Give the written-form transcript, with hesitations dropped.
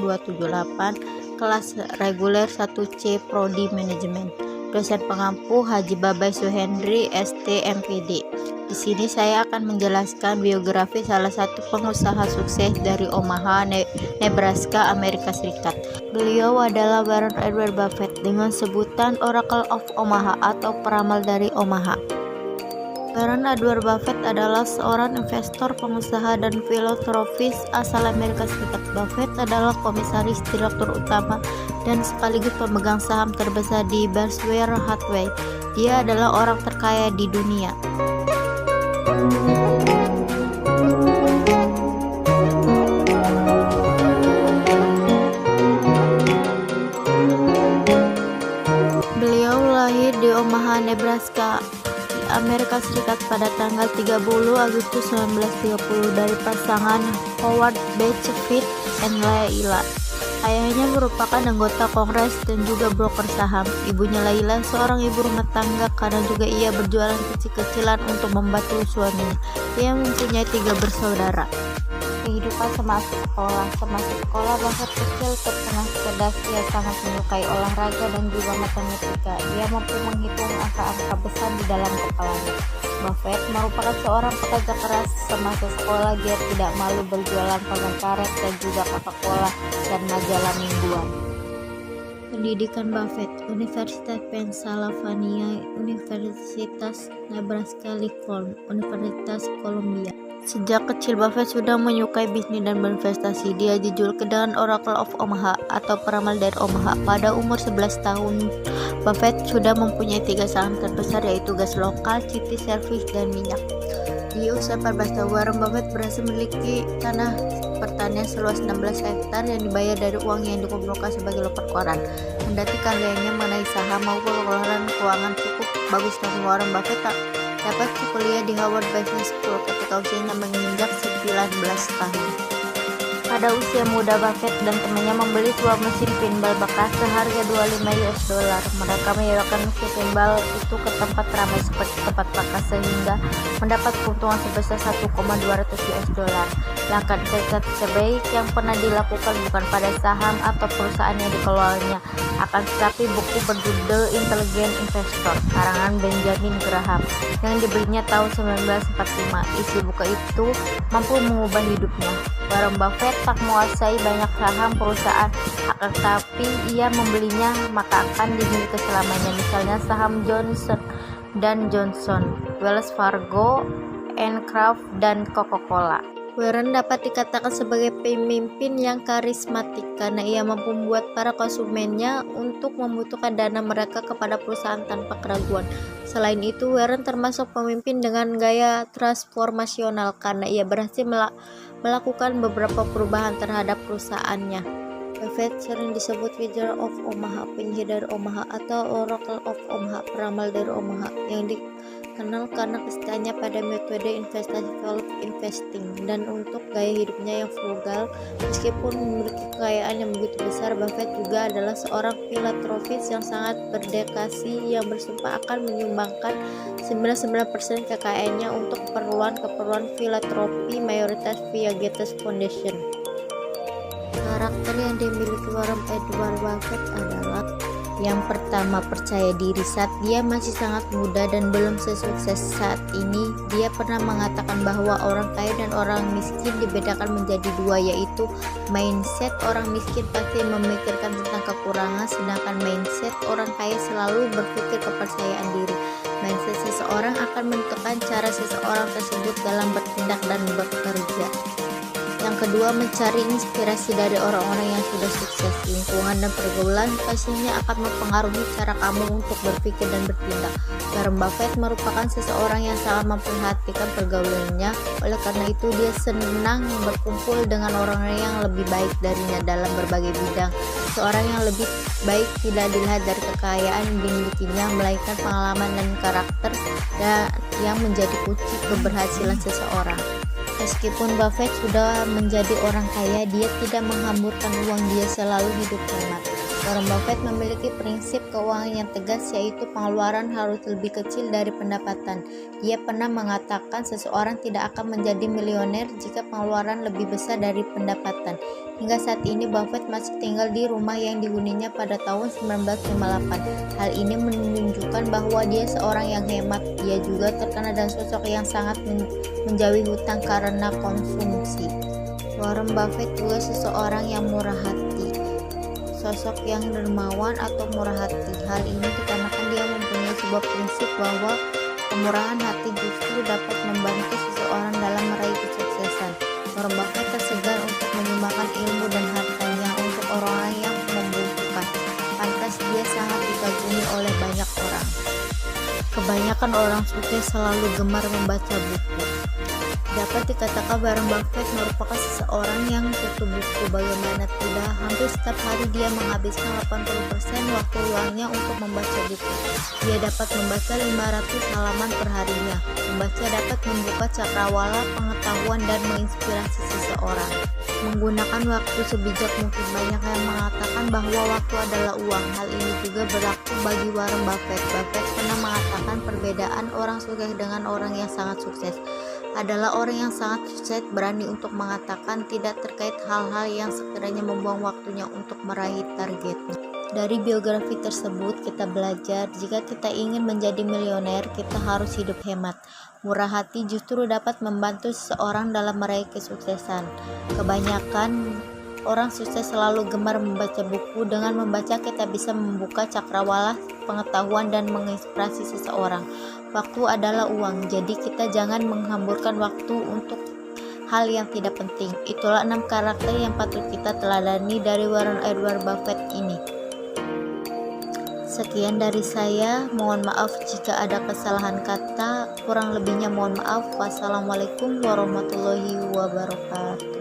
278, kelas reguler 1C Prodi Manajemen. Dosen pengampu Haji Babai Suhendri, ST MPD. Di sini saya akan menjelaskan biografi salah satu pengusaha sukses dari Omaha, Nebraska, Amerika Serikat. Beliau adalah Warren Edward Buffett dengan sebutan Oracle of Omaha atau peramal dari Omaha. Warren Edward Buffett adalah seorang investor, pengusaha, dan filantropis asal Amerika Serikat. Buffett adalah komisaris direktur utama dan sekaligus pemegang saham terbesar di Berkshire Hathaway. Dia adalah orang terkaya di dunia. Beliau lahir di Omaha, Nebraska, Amerika Serikat pada tanggal 30 Agustus 1930 dari pasangan Howard Buffett dan Layla. Ayahnya merupakan anggota Kongres dan juga broker saham. Ibunya Layla seorang ibu rumah tangga karena juga ia berjualan kecil-kecilan untuk membantu suaminya. Ia mempunyai 3 bersaudara. Kehidupan semasa sekolah. Semasa sekolah, Buffett kecil terkenal cerdas. Ia sangat menyukai olahraga dan juga matematika. Ia mampu menghitung angka-angka besar di dalam kepalanya. Buffett merupakan seorang pekerja keras. Semasa sekolah, dia tidak malu berjualan permen karet dan juga Coca-Cola dan majalah mingguan. Pendidikan Buffett: Universitas Pennsylvania, Universitas Nebraska Lincoln, Universitas Columbia. Sejak kecil, Buffett sudah menyukai bisnis dan berinvestasi. Dia dijuluki dengan Oracle of Omaha atau peramal dari Omaha. Pada umur 11 tahun, Buffett sudah mempunyai 3 saham terbesar, yaitu gas lokal, City Service, dan minyak. Di usia 14 tahun, Warren Buffett berhasil memiliki tanah pertanian seluas 16 hektar yang dibayar dari uang yang dikumpulkan sebagai loper koran. Kendati keahliannya mengenai saham maupun pengelolaan keuangan cukup bagus, namun Warren Buffett tak dapat kuliah di Harvard Business School ketika usianya menginjak 19 tahun. Pada usia muda, Buffett dan temannya membeli sebuah mesin pinball bekas seharga $25. Mereka menyewakan mesin pinball itu ke tempat ramai seperti tempat makan sehingga mendapat keuntungan sebesar $1,200. Langkah investasi terbaik yang pernah dilakukan bukan pada saham atau perusahaan yang dikelolanya, akan tetapi buku berjudul Intelligent Investor karangan Benjamin Graham yang dibelinya tahun 1945. Isi buku itu mampu mengubah hidupnya. Warren Buffett tak menguasai banyak saham perusahaan, akan tetapi ia membelinya maka akan dimiliki selamanya. Misalnya saham Johnson & Johnson, Wells Fargo, Kraft, dan Coca-Cola. Warren dapat dikatakan sebagai pemimpin yang karismatik karena ia mampu membuat para konsumennya untuk membutuhkan dana mereka kepada perusahaan tanpa keraguan. Selain itu, Warren termasuk pemimpin dengan gaya transformasional karena ia berhasil melakukan beberapa perubahan terhadap perusahaannya. Buffett sering disebut Wizard of Omaha, penyihir dari Omaha, atau Oracle of Omaha, peramal dari Omaha, yang dikenal karena kesetiaannya pada metode investasi value investing dan untuk gaya hidupnya yang frugal. Meskipun memiliki kekayaan yang begitu besar, Buffett juga adalah seorang filantropis yang sangat berdedikasi yang bersumpah akan menyumbangkan 99% kekayaannya untuk keperluan filantropi, mayoritas via Gates Foundation. Karakter yang dimiliki Warren Edward Buffett adalah: yang pertama, percaya diri. Saat dia masih sangat muda dan belum sesukses saat ini, dia pernah mengatakan bahwa orang kaya dan orang miskin dibedakan menjadi 2, yaitu mindset orang miskin pasti memikirkan tentang kekurangan, sedangkan mindset orang kaya selalu berpikir kepercayaan diri. Mindset seseorang akan menentukan cara seseorang tersebut dalam bertindak dan bekerja. Yang kedua, mencari inspirasi dari orang-orang yang sudah sukses. Lingkungan dan pergaulan pastinya akan mempengaruhi cara kamu untuk berpikir dan bertindak. Warren Buffett merupakan seseorang yang sangat memperhatikan pergaulannya. Oleh karena itu, dia senang berkumpul dengan orang-orang yang lebih baik darinya dalam berbagai bidang. Seorang yang lebih baik tidak dilihat dari kekayaan yang dimilikinya, melainkan pengalaman dan karakter yang menjadi kunci keberhasilan seseorang. Meskipun Buffett sudah menjadi orang kaya, dia tidak menghamburkan uang, dia selalu hidup hemat. Warren Buffett memiliki prinsip keuangan yang tegas, yaitu pengeluaran harus lebih kecil dari pendapatan. Dia pernah mengatakan seseorang tidak akan menjadi miliuner jika pengeluaran lebih besar dari pendapatan. Hingga saat ini Buffett masih tinggal di rumah yang dihuninya pada tahun 1958. Hal ini menunjukkan bahwa dia seorang yang hemat. Dia juga terkenal dan sosok yang sangat menjauhi hutang karena konsumsi. Warren Buffett juga seseorang yang murah hati, sosok yang dermawan atau murah hati. Hal ini dikarenakan dia mempunyai sebuah prinsip bahwa kemurahan hati justru dapat membantu seseorang dalam meraih kesuksesan. Warren Buffett tak segan untuk menyumbangkan ilmu dan hartanya untuk orang yang membutuhkan. Pantas dia sangat dikagumi oleh banyak orang. Kebanyakan orang sukses selalu gemar membaca buku. Dapat dikatakan Warren Buffett merupakan seseorang yang kutu buku. Bagaimana tidak, hampir setiap hari dia menghabiskan 80% waktu luangnya untuk membaca buku. Dia dapat membaca 500 halaman per harinya. Membaca dapat membuka cakrawala pengetahuan dan menginspirasi seseorang. Menggunakan waktu sebijak mungkin. Banyak yang mengatakan bahwa waktu adalah uang. Hal ini juga berlaku bagi Warren Buffett. Buffett pernah mengatakan perbedaan orang sukses dengan orang yang sangat sukses adalah orang yang sangat sukses berani untuk mengatakan tidak terkait hal-hal yang sekiranya membuang waktunya untuk meraih targetnya. Dari biografi tersebut kita belajar, jika kita ingin menjadi miliuner, kita harus hidup hemat. Murah hati justru dapat membantu seseorang dalam meraih kesuksesan. Kebanyakan orang sukses selalu gemar membaca buku. Dengan membaca kita bisa membuka cakrawala pengetahuan dan menginspirasi seseorang. Waktu adalah uang, jadi kita jangan menghamburkan waktu untuk hal yang tidak penting. Itulah 6 karakter yang patut kita teladani dari Warren Edward Buffett ini. Sekian dari saya, mohon maaf jika ada kesalahan kata, kurang lebihnya mohon maaf. Wassalamualaikum warahmatullahi wabarakatuh.